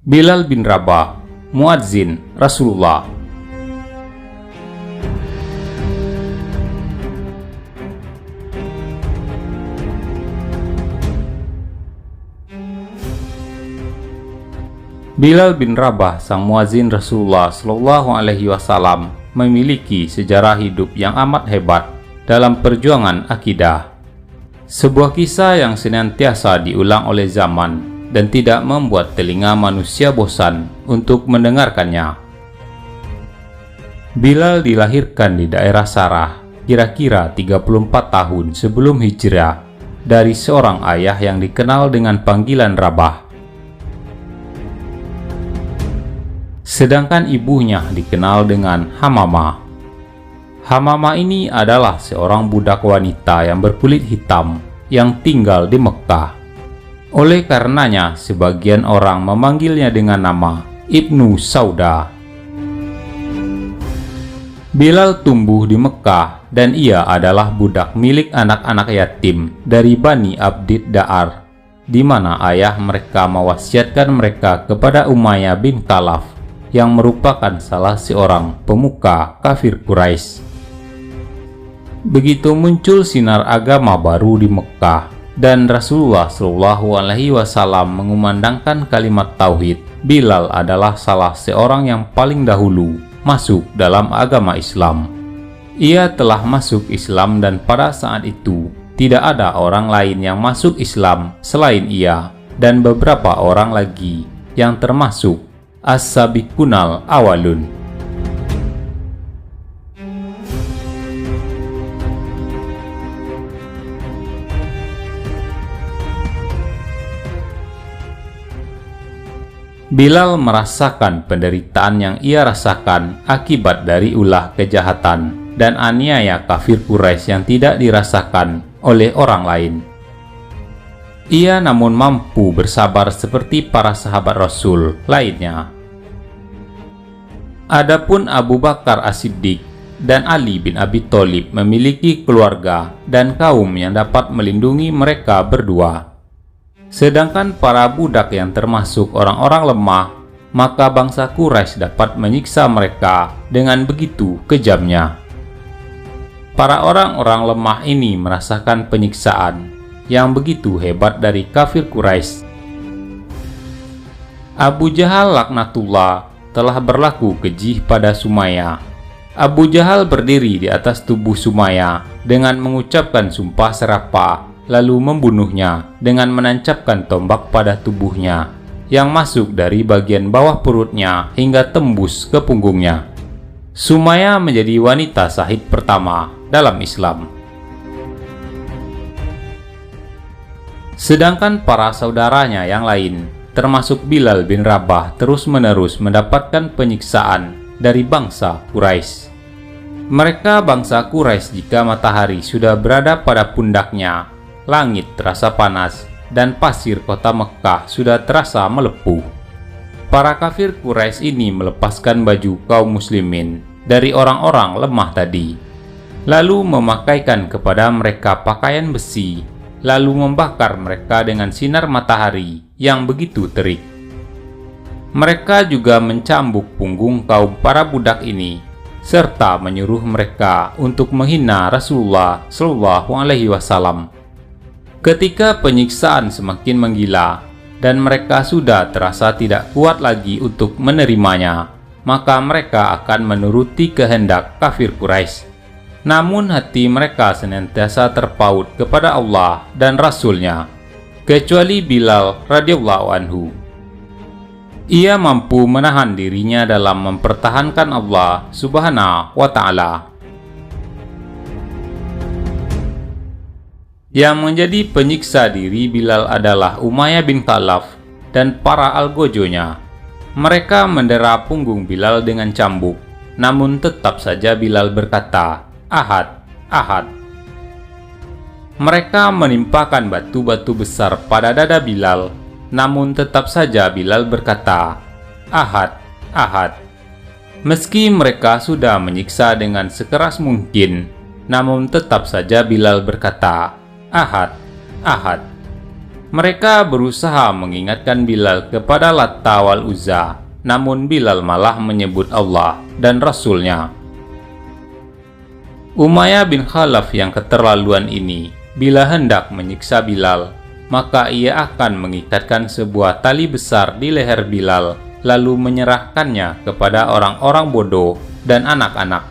Bilal bin Rabah, muadzin Rasulullah. Bilal bin Rabah, sang muadzin Rasulullah Shallallahu Alaihi Wasallam, memiliki sejarah hidup yang amat hebat dalam perjuangan akidah. Sebuah kisah yang senantiasa diulang oleh zaman dan tidak membuat telinga manusia bosan untuk mendengarkannya. Bilal dilahirkan di daerah Sarah, kira-kira 34 tahun sebelum hijrah, dari seorang ayah yang dikenal dengan panggilan Rabah. Sedangkan ibunya dikenal dengan Hamamah. Hamamah ini adalah seorang budak wanita yang berkulit hitam yang tinggal di Mekah. Oleh karenanya, sebagian orang memanggilnya dengan nama Ibnu Sauda. Bilal tumbuh di Mekah dan ia adalah budak milik anak-anak yatim dari Bani Abdid Da'ar, di mana ayah mereka mewasiatkan mereka kepada Umayyah bin Khalaf yang merupakan salah seorang pemuka kafir Quraisy. Begitu muncul sinar agama baru di Mekah dan Rasulullah Shallallahu Alaihi Wasallam mengumandangkan kalimat tauhid, Bilal adalah salah seorang yang paling dahulu masuk dalam agama Islam. Ia telah masuk Islam dan pada saat itu tidak ada orang lain yang masuk Islam selain ia dan beberapa orang lagi yang termasuk as-sabiqunal awalun. Bilal merasakan penderitaan yang ia rasakan akibat dari ulah kejahatan dan aniaya kafir Quraisy yang tidak dirasakan oleh orang lain. Ia namun mampu bersabar seperti para sahabat Rasul lainnya. Adapun Abu Bakar As-Siddiq dan Ali bin Abi Thalib memiliki keluarga dan kaum yang dapat melindungi mereka berdua. Sedangkan para budak yang termasuk orang-orang lemah, maka bangsa Quraisy dapat menyiksa mereka dengan begitu kejamnya. Para orang-orang lemah ini merasakan penyiksaan yang begitu hebat dari kafir Quraisy. Abu Jahal laknatullah telah berlaku keji pada Sumayyah. Abu Jahal berdiri di atas tubuh Sumayyah dengan mengucapkan sumpah serapah, lalu membunuhnya dengan menancapkan tombak pada tubuhnya yang masuk dari bagian bawah perutnya hingga tembus ke punggungnya. Sumayyah menjadi wanita syahid pertama dalam Islam. Sedangkan para saudaranya yang lain, termasuk Bilal bin Rabah, terus-menerus mendapatkan penyiksaan dari bangsa Quraisy. Mereka bangsa Quraisy jika matahari sudah berada pada pundaknya, langit terasa panas dan pasir kota Mekah sudah terasa melepuh. Para kafir Quraisy ini melepaskan baju kaum muslimin dari orang-orang lemah tadi, lalu memakaikan kepada mereka pakaian besi, lalu membakar mereka dengan sinar matahari yang begitu terik. Mereka juga mencambuk punggung kaum para budak ini serta menyuruh mereka untuk menghina Rasulullah Shallallahu Alaihi Wasallam. Ketika penyiksaan semakin menggila dan mereka sudah terasa tidak kuat lagi untuk menerimanya, maka mereka akan menuruti kehendak kafir Quraisy. Namun hati mereka senantiasa terpaut kepada Allah dan Rasul-Nya, kecuali Bilal radhiyallahu anhu. Ia mampu menahan dirinya dalam mempertahankan Allah Subhanahu wa Ta'ala. Yang menjadi penyiksa diri Bilal adalah Umayyah bin Khalaf dan para algojonya. Mereka mendera punggung Bilal dengan cambuk, namun tetap saja Bilal berkata, "Ahad, Ahad." Mereka menimpakan batu-batu besar pada dada Bilal, namun tetap saja Bilal berkata, "Ahad, Ahad." Meski mereka sudah menyiksa dengan sekeras mungkin, namun tetap saja Bilal berkata, "Ahad, Ahad." Mereka berusaha mengingatkan Bilal kepada Latta wal Uzza, namun Bilal malah menyebut Allah dan Rasul-Nya. Umayyah bin Khalaf yang keterlaluan ini, bila hendak menyiksa Bilal, maka ia akan mengikatkan sebuah tali besar di leher Bilal, lalu menyerahkannya kepada orang-orang bodoh dan anak-anak.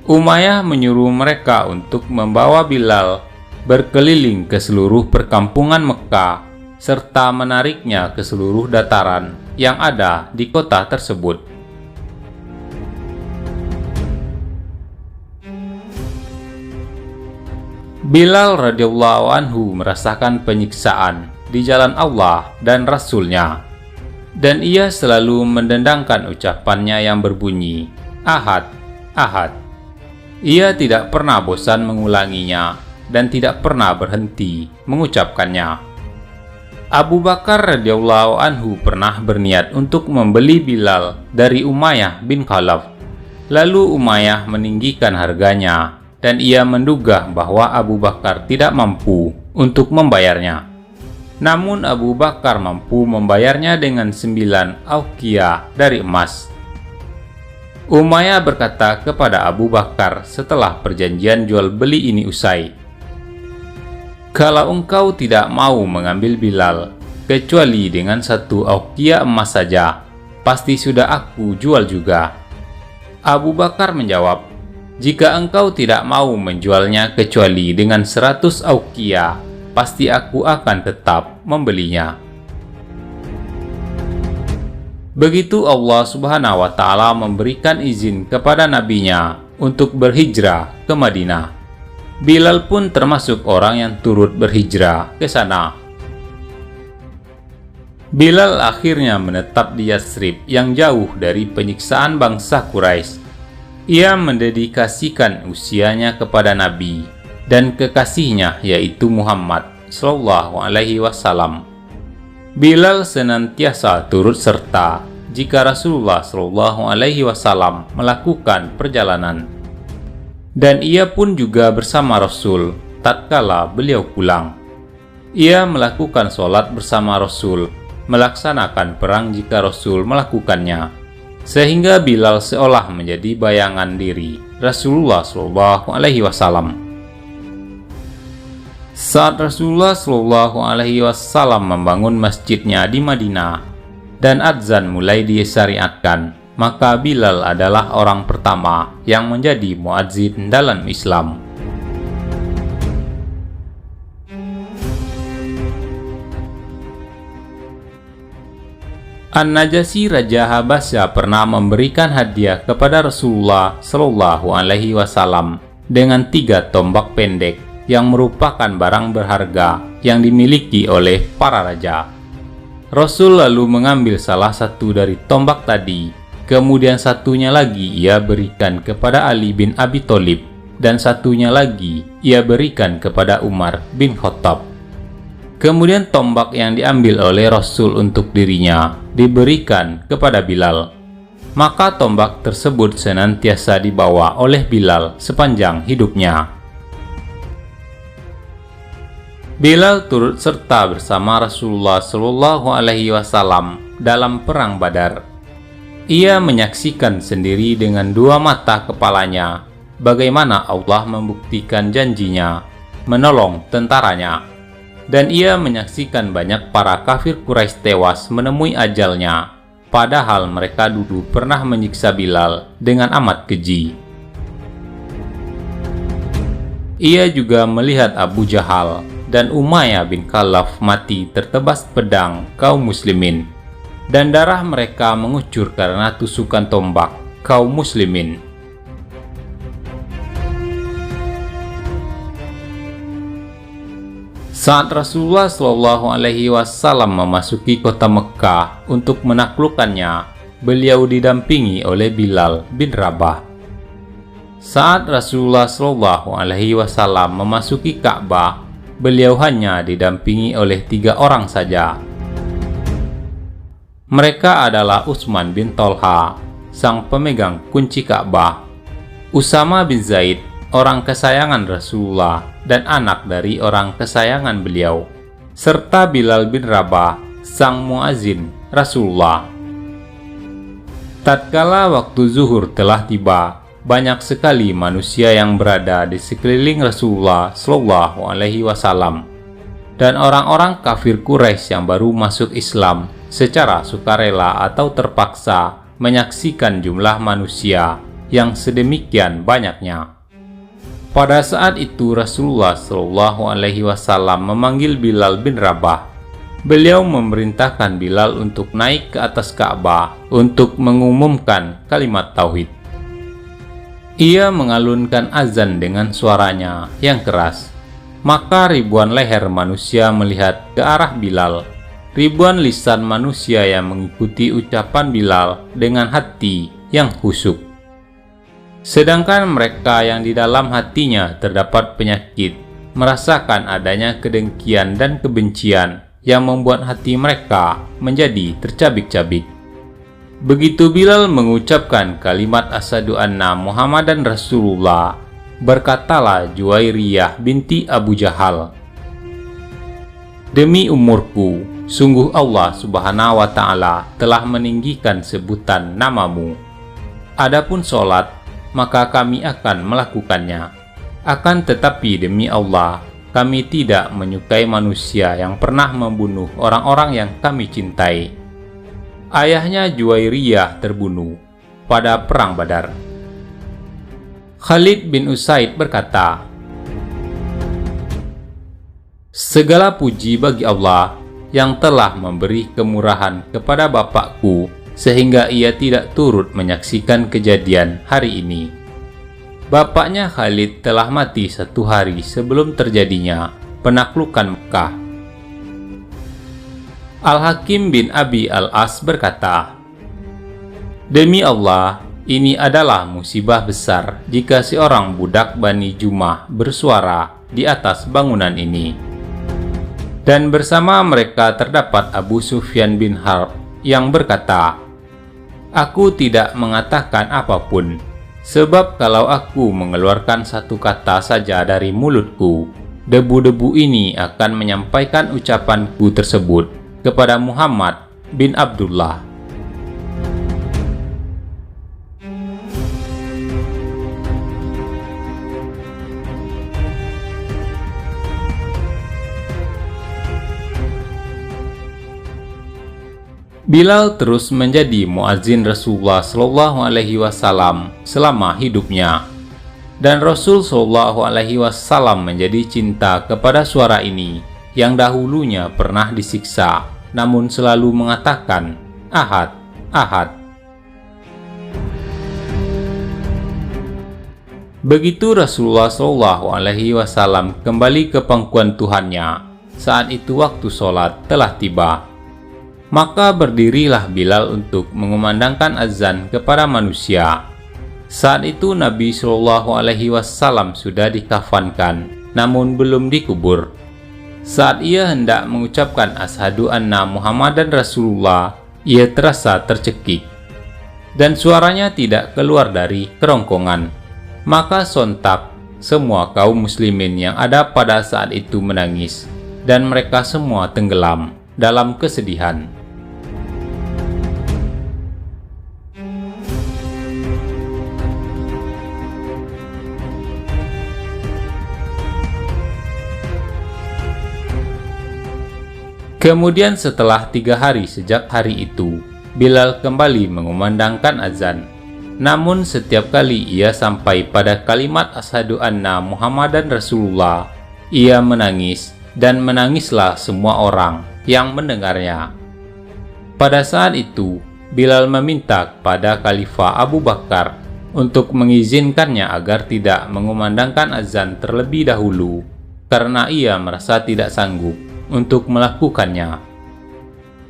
Umayyah menyuruh mereka untuk membawa Bilal berkeliling ke seluruh perkampungan Mekah, serta menariknya ke seluruh dataran yang ada di kota tersebut. Bilal radhiyallahu anhu merasakan penyiksaan di jalan Allah dan Rasul-Nya, dan ia selalu mendendangkan ucapannya yang berbunyi, Ahad, Ahad. Ia tidak pernah bosan mengulanginya dan tidak pernah berhenti mengucapkannya. Abu Bakar radhiyallahu anhu pernah berniat untuk membeli Bilal dari Umayyah bin Khalaf. Lalu Umayyah meninggikan harganya dan ia menduga bahwa Abu Bakar tidak mampu untuk membayarnya. Namun Abu Bakar mampu membayarnya dengan 9 auqiyah dari emas. Umayyah berkata kepada Abu Bakar setelah perjanjian jual beli ini usai, "Kalau engkau tidak mau mengambil Bilal, kecuali dengan 1 auqiyah emas saja, pasti sudah aku jual juga." Abu Bakar menjawab, "Jika engkau tidak mau menjualnya kecuali dengan 100 auqiyah, pasti aku akan tetap membelinya." Begitu Allah Subhanahu wa Ta'ala memberikan izin kepada nabinya untuk berhijrah ke Madinah. Bilal pun termasuk orang yang turut berhijrah ke sana. Bilal akhirnya menetap di Yatsrib yang jauh dari penyiksaan bangsa Quraisy. Ia mendedikasikan usianya kepada Nabi dan kekasihnya yaitu Muhammad Shallallahu Alaihi Wasallam. Bilal senantiasa turut serta jika Rasulullah Shallallahu Alaihi Wasallam melakukan perjalanan, dan ia pun juga bersama Rasul tatkala beliau pulang. Ia melakukan sholat bersama Rasul, melaksanakan perang jika Rasul melakukannya, sehingga Bilal seolah menjadi bayangan diri Rasulullah Shallallahu Alaihi Wasallam. Saat Rasulullah Shallallahu Alaihi Wasallam membangun masjidnya di Madinah dan adzan mulai disyariatkan, maka Bilal adalah orang pertama yang menjadi muadzin dalam Islam. An-Najasyi Raja Habasya pernah memberikan hadiah kepada Rasulullah Shallallahu Alaihi Wasallam dengan 3 tombak pendek yang merupakan barang berharga yang dimiliki oleh para raja. Rasul lalu mengambil salah satu dari tombak tadi, kemudian satunya lagi ia berikan kepada Ali bin Abi Thalib, dan satunya lagi ia berikan kepada Umar bin Khattab. Kemudian tombak yang diambil oleh Rasul untuk dirinya diberikan kepada Bilal. Maka tombak tersebut senantiasa dibawa oleh Bilal sepanjang hidupnya. Bilal turut serta bersama Rasulullah Shallallahu Alaihi Wasallam dalam perang Badar. Ia menyaksikan sendiri dengan 2 mata kepalanya bagaimana Allah membuktikan janjinya menolong tentaranya, dan ia menyaksikan banyak para kafir Quraisy tewas menemui ajalnya, padahal mereka dulu pernah menyiksa Bilal dengan amat keji. Ia juga melihat Abu Jahal dan Umayyah bin Khalaf mati tertebas pedang kaum muslimin, dan darah mereka mengucur karena tusukan tombak kaum muslimin. Saat Rasulullah Shallallahu Alaihi Wasallam memasuki kota Mekah untuk menaklukkannya, beliau didampingi oleh Bilal bin Rabah. Saat Rasulullah Shallallahu Alaihi Wasallam memasuki Ka'bah, beliau hanya didampingi oleh 3 orang saja. Mereka adalah Utsman bin Thalha, sang pemegang kunci Ka'bah, Usama bin Zaid, orang kesayangan Rasulullah dan anak dari orang kesayangan beliau, serta Bilal bin Rabah, sang muazin Rasulullah. Tatkala waktu zuhur telah tiba, banyak sekali manusia yang berada di sekeliling Rasulullah Shallallahu Alaihi Wasallam, dan orang-orang kafir Quraisy yang baru masuk Islam secara sukarela atau terpaksa menyaksikan jumlah manusia yang sedemikian banyaknya. Pada saat itu Rasulullah Shallallahu Alaihi Wasallam memanggil Bilal bin Rabah. Beliau memerintahkan Bilal untuk naik ke atas Ka'bah untuk mengumumkan kalimat tauhid. Ia mengalunkan azan dengan suaranya yang keras. Maka ribuan leher manusia melihat ke arah Bilal. Ribuan lisan manusia yang mengikuti ucapan Bilal dengan hati yang khusyuk. Sedangkan mereka yang di dalam hatinya terdapat penyakit, merasakan adanya kedengkian dan kebencian yang membuat hati mereka menjadi tercabik-cabik. Begitu Bilal mengucapkan kalimat asyhadu anna Muhammadan Rasulullah, berkatalah Juwairiyah binti Abu Jahal, "Demi umurku, sungguh Allah Subhanahu wa Ta'ala telah meninggikan sebutan namamu. Adapun sholat, maka kami akan melakukannya. Akan tetapi demi Allah, kami tidak menyukai manusia yang pernah membunuh orang-orang yang kami cintai." Ayahnya Juwairiyah terbunuh pada Perang Badar. Khalid bin Usaid berkata, "Segala puji bagi Allah yang telah memberi kemurahan kepada bapakku sehingga ia tidak turut menyaksikan kejadian hari ini." Bapaknya Khalid telah mati 1 hari sebelum terjadinya penaklukan Mekah. Al-Hakim bin Abi Al-As berkata, "Demi Allah, ini adalah musibah besar jika seorang budak Bani Jumah bersuara di atas bangunan ini." Dan bersama mereka terdapat Abu Sufyan bin Harb yang berkata, "Aku tidak mengatakan apapun, sebab kalau aku mengeluarkan satu kata saja dari mulutku, debu-debu ini akan menyampaikan ucapanku tersebut kepada Muhammad bin Abdullah." Bilal terus menjadi muazin Rasulullah Shallallahu Alaihi Wasallam selama hidupnya, dan Rasul Shallallahu Alaihi Wasallam menjadi cinta kepada suara ini yang dahulunya pernah disiksa, namun selalu mengatakan Ahad, Ahad. Begitu Rasulullah Shallallahu Alaihi Wasallam kembali ke pangkuan Tuhannya, saat itu waktu sholat telah tiba. Maka berdirilah Bilal untuk mengumandangkan azan kepada manusia. Saat itu Nabi Shallallahu Alaihi Wasallam sudah dikafankan, namun belum dikubur. Saat ia hendak mengucapkan asyhadu anna Muhammadan Rasulullah, ia terasa tercekik, dan suaranya tidak keluar dari kerongkongan. Maka sontak semua kaum muslimin yang ada pada saat itu menangis, dan mereka semua tenggelam dalam kesedihan. Kemudian setelah 3 hari sejak hari itu, Bilal kembali mengumandangkan azan. Namun setiap kali ia sampai pada kalimat asyhadu anna Muhammadan Rasulullah, ia menangis, dan menangislah semua orang yang mendengarnya. Pada saat itu, Bilal meminta kepada Khalifah Abu Bakar untuk mengizinkannya agar tidak mengumandangkan azan terlebih dahulu, karena ia merasa tidak sanggup untuk melakukannya.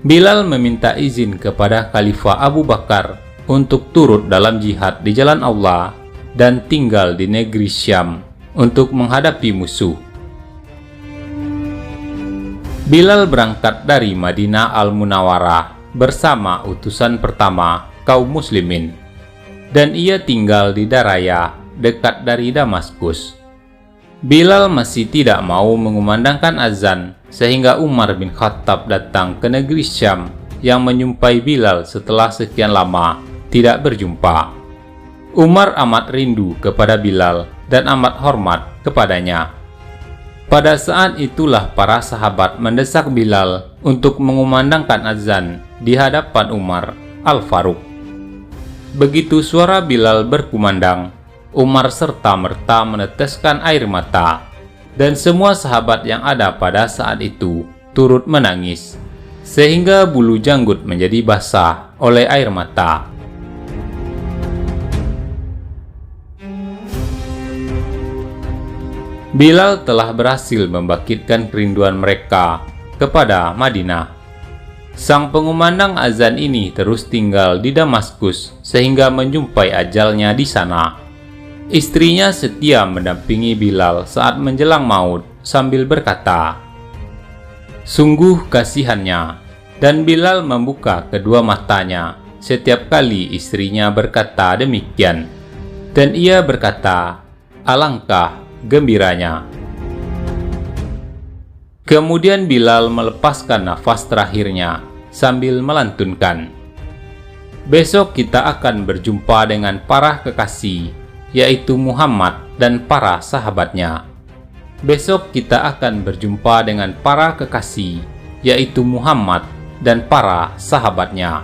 Bilal meminta izin kepada Khalifah Abu Bakar untuk turut dalam jihad di jalan Allah dan tinggal di negeri Syam untuk menghadapi musuh. Bilal berangkat dari Madinah Al-Munawwarah bersama utusan pertama kaum muslimin, dan ia tinggal di Daraya dekat dari Damaskus. Bilal masih tidak mau mengumandangkan azan sehingga Umar bin Khattab datang ke negeri Syam yang menyumpai Bilal setelah sekian lama tidak berjumpa. Umar amat rindu kepada Bilal dan amat hormat kepadanya. Pada saat itulah para sahabat mendesak Bilal untuk mengumandangkan azan di hadapan Umar Al-Faruq. Begitu suara Bilal berkumandang, Umar serta-merta meneteskan air mata, dan semua sahabat yang ada pada saat itu turut menangis, sehingga bulu janggut menjadi basah oleh air mata. Bilal telah berhasil membangkitkan kerinduan mereka kepada Madinah. Sang pengumandang azan ini terus tinggal di Damaskus sehingga menjumpai ajalnya di sana. Istrinya setia mendampingi Bilal saat menjelang maut sambil berkata, "Sungguh kasihannya." Dan Bilal membuka kedua matanya setiap kali istrinya berkata demikian. Dan ia berkata, "Alangkah gembiranya." Kemudian Bilal melepaskan nafas terakhirnya sambil melantunkan, "Besok kita akan berjumpa dengan para kekasih, yaitu Muhammad dan para sahabatnya. Besok kita akan berjumpa dengan para kekasih, yaitu Muhammad dan para sahabatnya."